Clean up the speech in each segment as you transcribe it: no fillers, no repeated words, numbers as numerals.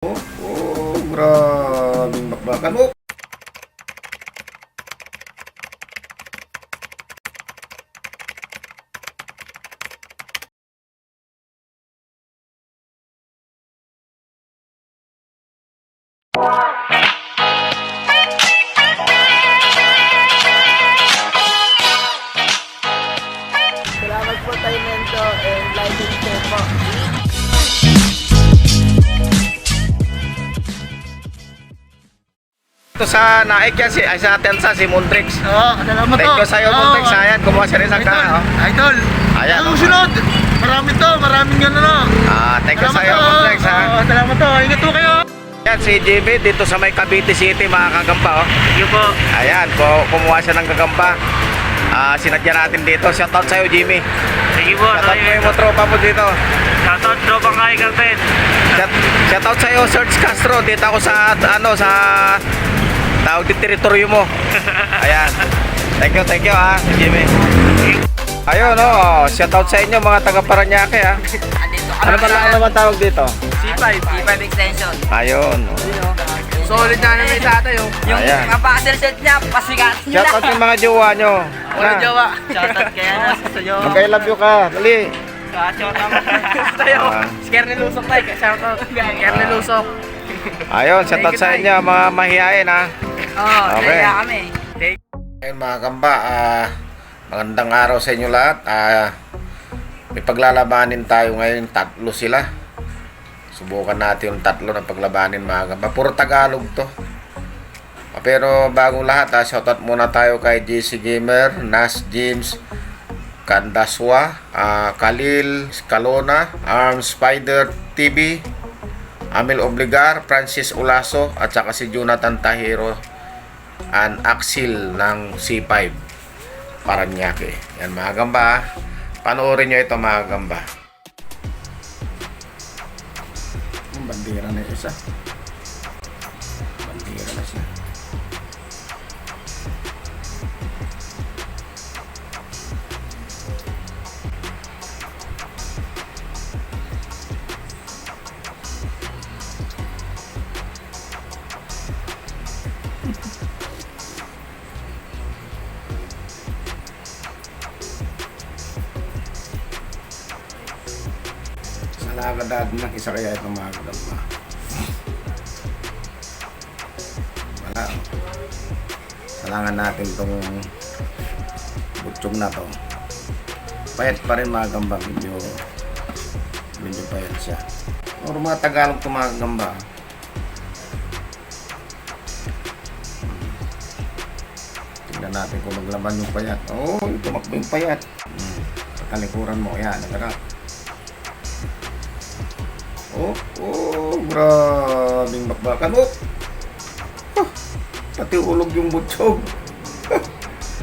Grabing bakbakan. Salamat po tayo Mento and like and share po. Ito sa naik yan sa Telsa, si Montrix. Oo, salamat Thank you sa'yo, Montrix. Ayan, kumuha siya rin sa ka. Idol! Ayan, Anong oh. sunod? Maraming gano'n no. Thank you Salamat sa'yo, to. Montrix. Oo, salamat to. Ingat po kayo. Yan, si JB dito sa may Cavite City, mga kagamba. Thank you po. Ayan, kumuha siya ng gagamba. Sinadya natin dito. Shoutout sa'yo, Jimmy. Sige po. Shoutout mo yung mga tropa mo dito. Shoutout tropang kay Galpen. Shoutout sa'yo, Serge Castro. Dito ako sa tawag din teritoryo mo. Ayan. Thank you Jimmy. Ayun, shoutout sa inyo mga taga Paranaque, ha. Ano naman tawag dito? C5 extension. Ayun. Solid na naman sa atin yung Ayan. Kapasel set niya, pasikat niya. Shoutout yung mga jowa nyo. Wala jawa. Shoutout kaya na sa iyo. Mag-I love you ka. Dali. Shoutout naman sa'yo. Scare ni Lusok tayo. Shoutout. Scare ni Lusok. Ayun, shoutout sa inyo mga mahihain, ha. Oo, Okay. kaya kami. Ayun mga kamba, magandang araw sa inyo lahat. May paglalabanin tayo ngayon, tatlo sila. Subukan natin yung tatlo na paglabanin mga kamba. Puro Tagalog to. Pero bagong lahat, shoutout muna tayo kay JC Gamer, Nas James, Kandaswa, Khalil Scalona, Arm Spider TV, Amil Obligar, Francis Ulaso, at saka si Jonathan Tahiro and Axel ng C5 Paranaque. Yan mga gamba, panoorin nyo ito mga gamba. Ang bandera na isa. Bandera na siya. Salakadad ng isa kaya itong mga gamba. Wala. Salangan natin itong butsyog na to. Payat pa rin mga gamba. Medyo payat siya. Or mga Tagalog itong mga gamba. Tingnan natin kung maglaban yung payat. Tumakbo yung payat. Sa talikuran mo. Yan, nagarap. Grabing bakbakan. Pati ulog yung butsyog.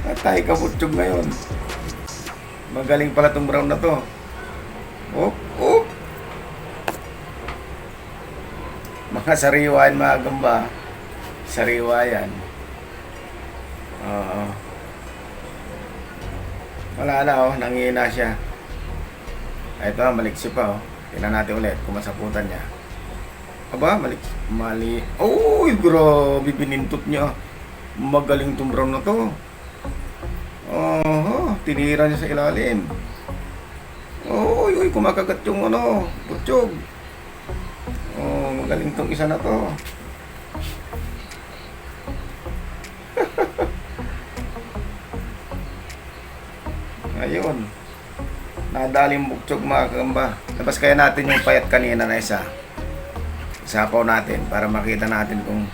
Atay ka butsyog ngayon. Magaling pala tong brown na to. Mga sariwa yan mga gamba. Sariwa yan. Wala na nangihina siya. Ito maliksi pa tingnan natin ulit kung masaputan niya. Aba, mali. Grabe binintot niya. Magaling tong brown na to. Tinira niya sa ilalim. Kumakagat yung butsyog. Magaling tong isa na to. Ayun. Nadaling butsyog mga kagamba. Labas kaya natin yung payat kanina na isa. Isapaw natin para makita natin kung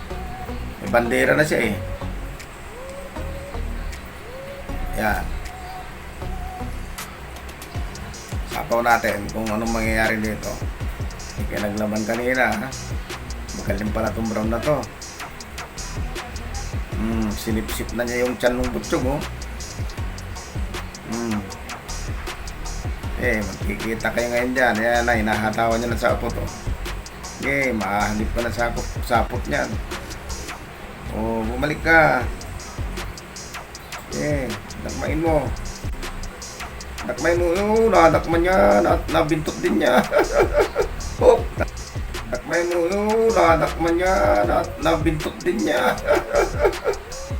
may bandera na siya eh. Yan. Isapaw natin kung anong mangyayari dito. Kaya naglaban kanina. Magaling pala itong brown na to. Sinip-sip na niya yung tiyan ng butsyog magkikita kayo ngayon dyan. Ayan na, hinahatawan niya ng sapot mahanip ka na sapot niyan. Bumalik ka. Dakmain mo. Nadakman niya. Nabintot din niya. Try mo, nadakman niya, nabintot din niya.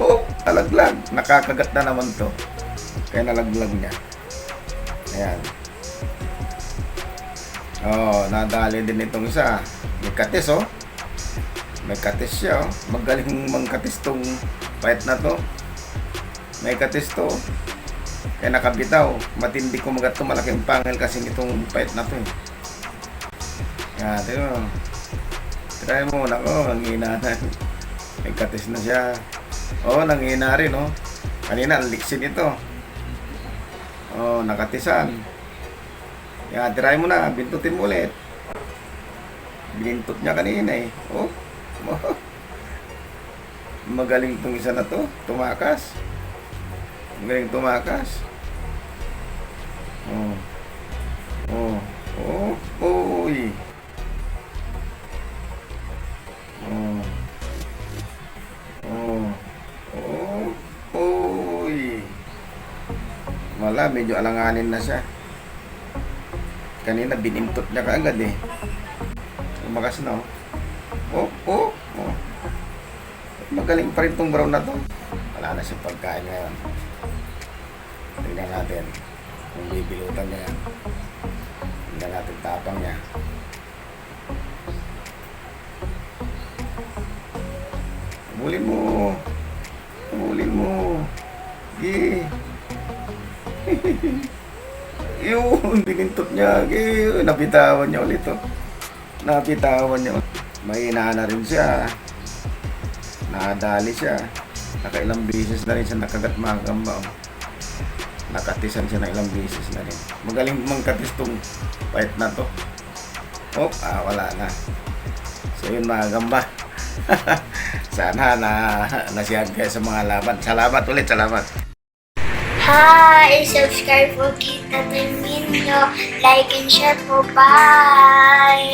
Oh, nalaglag. Nakakagat na naman to. Kaya nalaglag niya. Ayan. Oh, nadali din itong isa. May katis, oh. May katis siya, oh. Magaling mangkatis tong pait na to. May katis to. Kaya nakabitaw. Matindi kumagat to. Malaking pangil kasi itong pait na to. Yan, tignan mo. Try mo, nako, nanghina na. May katis na siya. Oh, nanghina rin, oh. Kanina, ang liksin ito. Oh, nakatisan. Yan, try mo na. Bintutin mo ulit. Binintot niya kanina eh. Oh. Magaling tong isa na to. Tumakas. Magaling tumakas. Oh. Oh. Oh. Uy. Oh. Oh. Oh. Uy. Wala, medyo alanganin na siya. Kanina binintot niya kaagad eh. Tumakas na oh. Oh, oh, oh. Magaling pa rin tong brown na to. Wala na siyang pagkain ngayon. Tingnan natin kung bibilutan niya yan. Tingnan natin tapang niya. Habulin mo. Habulin mo. Gi. Yun, binintot niya. Gi. Napitawan niya ulit oh. Napitawan niya. Mahina na rin siya. Nakadali siya. Nakailang beses na rin siya nakagat mga gamba. Oh. Nakatisan siya na ilang beses na rin. Magaling mangkatis tong pait na to. Oh, wala na. So yun mga gamba. Sana nasiyag kayo sa mga laban. Salamat ulit, salamat. Hi! Subscribe po kita Mindo. Like and share po. Bye!